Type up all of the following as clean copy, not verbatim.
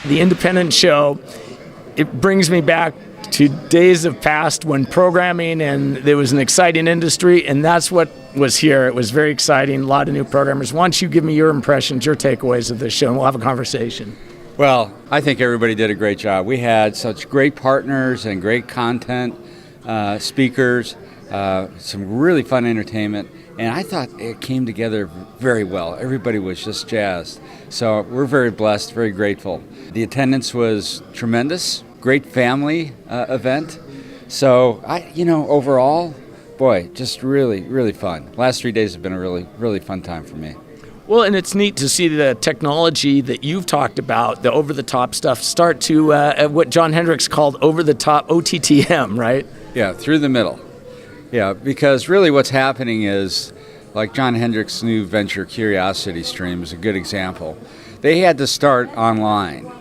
the independent show, it brings me back to days of past when programming and there was an exciting industry, and that's what was here. It was very exciting, a lot of new programmers. Why don't you give me your impressions, your takeaways of this show, and we'll have a conversation. Well, I think everybody did a great job. We had such great partners and great content, speakers, some really fun entertainment, and I thought it came together very well. Everybody was just jazzed. So we're very blessed, very grateful. The attendance was tremendous, great family event. So, overall, boy, just really, really fun. Last 3 days have been a really, really fun time for me. Well, and it's neat to see the technology that you've talked about, the over-the-top stuff, start to what John Hendricks called over-the-top OTTM, right? Yeah, through the middle. Yeah, because really what's happening is, like John Hendricks' new venture, Curiosity Stream, is a good example. They had to start online,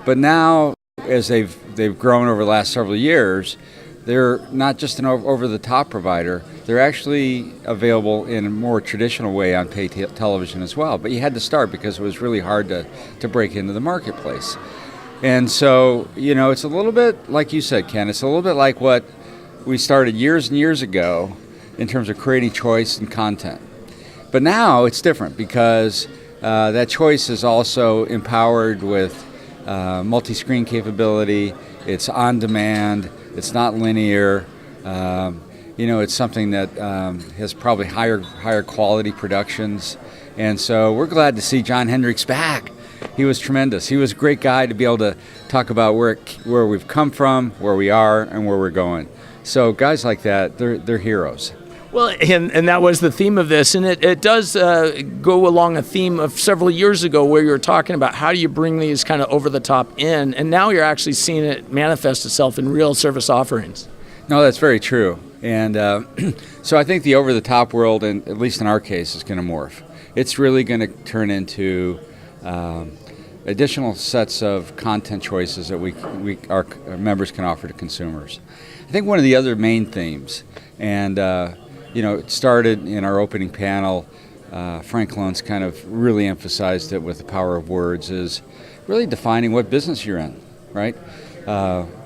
but now, as they've grown over the last several years, they're not just an over-the-top provider, they're actually available in a more traditional way on pay television as well. But you had to start because it was really hard to break into the marketplace. And so, it's a little bit, like you said, Ken, it's a little bit like what we started years and years ago in terms of creating choice and content. But now it's different because that choice is also empowered with multi-screen capability. It's on demand. It's not linear. It's something that has probably higher quality productions. And so we're glad to see John Hendricks back. He was tremendous. He was a great guy to be able to talk about where we've come from, where we are, and where we're going. So guys like that, they're heroes. Well, and that was the theme of this, and it does go along a theme of several years ago where you were talking about how do you bring these kind of over-the-top in, and now you're actually seeing it manifest itself in real service offerings. No, that's very true. And so I think the over-the-top world, and at least in our case, is going to morph. It's really going to turn into additional sets of content choices that our members can offer to consumers. I think one of the other main themes, and it started in our opening panel. Frank Luntz kind of really emphasized it with the power of words, is really defining what business you're in, right?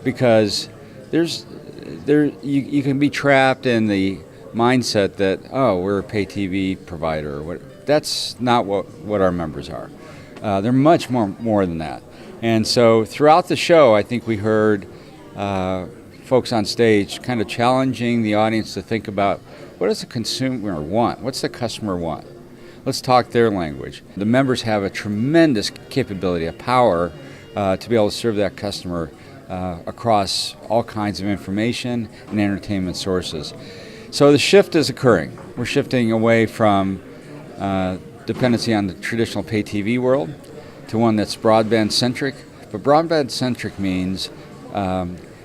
Because you can be trapped in the mindset that, we're a pay TV provider. That's not what our members are. They're much more than that. And so throughout the show, I think we heard folks on stage kind of challenging the audience to think about, what does the consumer want? What's the customer want? Let's talk their language. The members have a tremendous capability, a power to be able to serve that customer across all kinds of information and entertainment sources. So the shift is occurring. We're shifting away from dependency on the traditional pay TV world to one that's broadband-centric. But broadband-centric means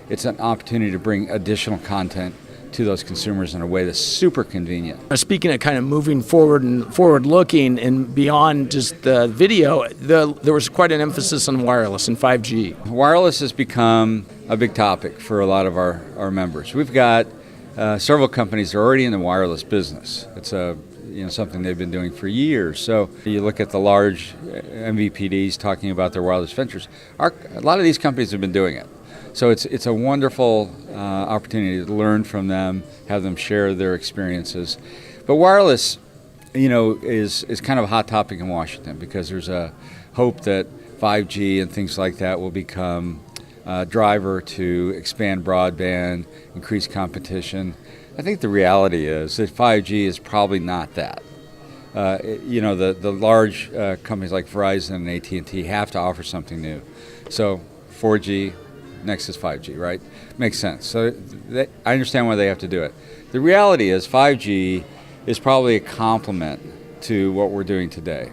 it's an opportunity to bring additional content to those consumers in a way that's super convenient. Speaking of kind of moving forward and forward-looking and beyond just the video, there was quite an emphasis on wireless and 5G. Wireless has become a big topic for a lot of our members. We've got several companies that are already in the wireless business. It's something they've been doing for years. So you look at the large MVPDs talking about their wireless ventures. A lot of these companies have been doing it. So it's a wonderful opportunity to learn from them, have them share their experiences. But wireless, is kind of a hot topic in Washington because there's a hope that 5G and things like that will become a driver to expand broadband, increase competition. I think the reality is that 5G is probably not that. The large companies like Verizon and AT&T have to offer something new. So 4G, next is 5G, right? Makes sense. So I understand why they have to do it. The reality is 5G is probably a complement to what we're doing today.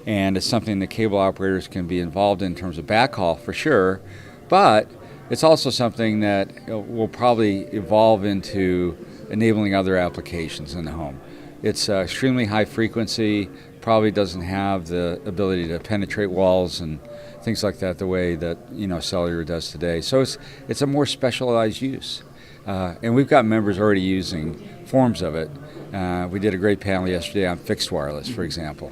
And it's something that cable operators can be involved in terms of backhaul for sure, but it's also something that will probably evolve into enabling other applications in the home. It's extremely high frequency, probably doesn't have the ability to penetrate walls and things like that the way that cellular does today. So it's a more specialized use. And we've got members already using forms of it. We did a great panel yesterday on fixed wireless, for example.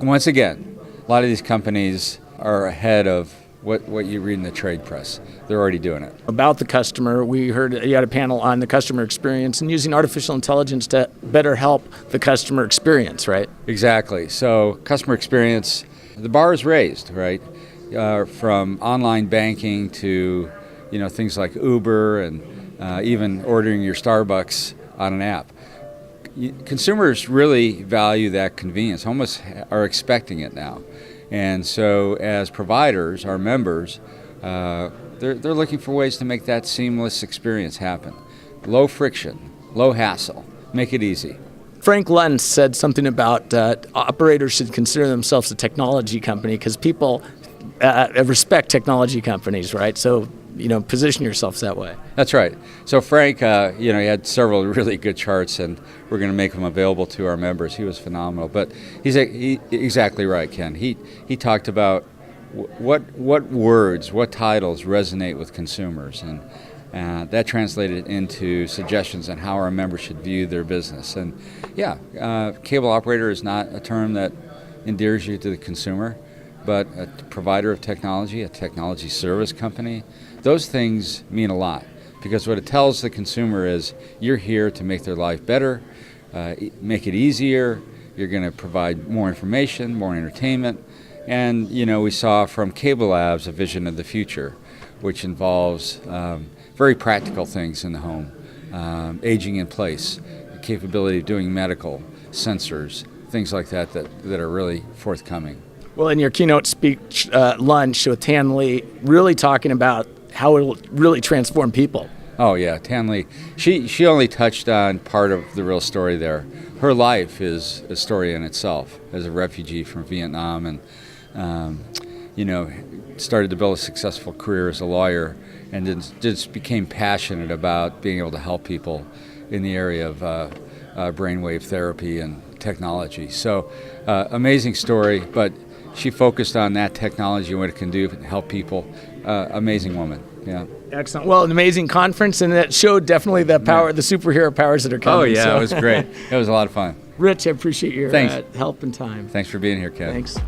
Once again, a lot of these companies are ahead of what you read in the trade press. They're already doing it. About the customer, we heard you had a panel on the customer experience and using artificial intelligence to better help the customer experience, right? Exactly. So customer experience, the bar is raised, right? From online banking to things like Uber and even ordering your Starbucks on an app. Consumers really value that convenience, almost are expecting it now. And so as providers, our members, they're looking for ways to make that seamless experience happen. Low friction, low hassle, make it easy. Frank Lund said something about operators should consider themselves a technology company because people respect technology companies, right? So, position yourselves that way. That's right. So Frank, he had several really good charts, and we're going to make them available to our members. He was phenomenal. But he's exactly right, Ken. He talked about what words, what titles resonate with consumers, and that translated into suggestions on how our members should view their business. And cable operator is not a term that endears you to the consumer, but a provider of technology, a technology service company. Those things mean a lot because what it tells the consumer is you're here to make their life better, make it easier, you're going to provide more information, more entertainment, and we saw from Cable Labs a vision of the future, which involves very practical things in the home, aging in place, the capability of doing medical, sensors, things like that are really forthcoming. Well, in your keynote speech lunch with Tan Lee, really talking about how it will really transform people. Oh yeah, Tan Lee. She only touched on part of the real story there. Her life is a story in itself as a refugee from Vietnam, and started to build a successful career as a lawyer, and just became passionate about being able to help people in the area of brainwave therapy and technology. So amazing story, but she focused on that technology and what it can do to help people. Amazing woman, yeah. Excellent. Well, an amazing conference, and that showed definitely the power, the superhero powers that are coming. Oh, yeah, It was great. It was a lot of fun. Rich, I appreciate your help and time. Thanks for being here, Ken. Thanks.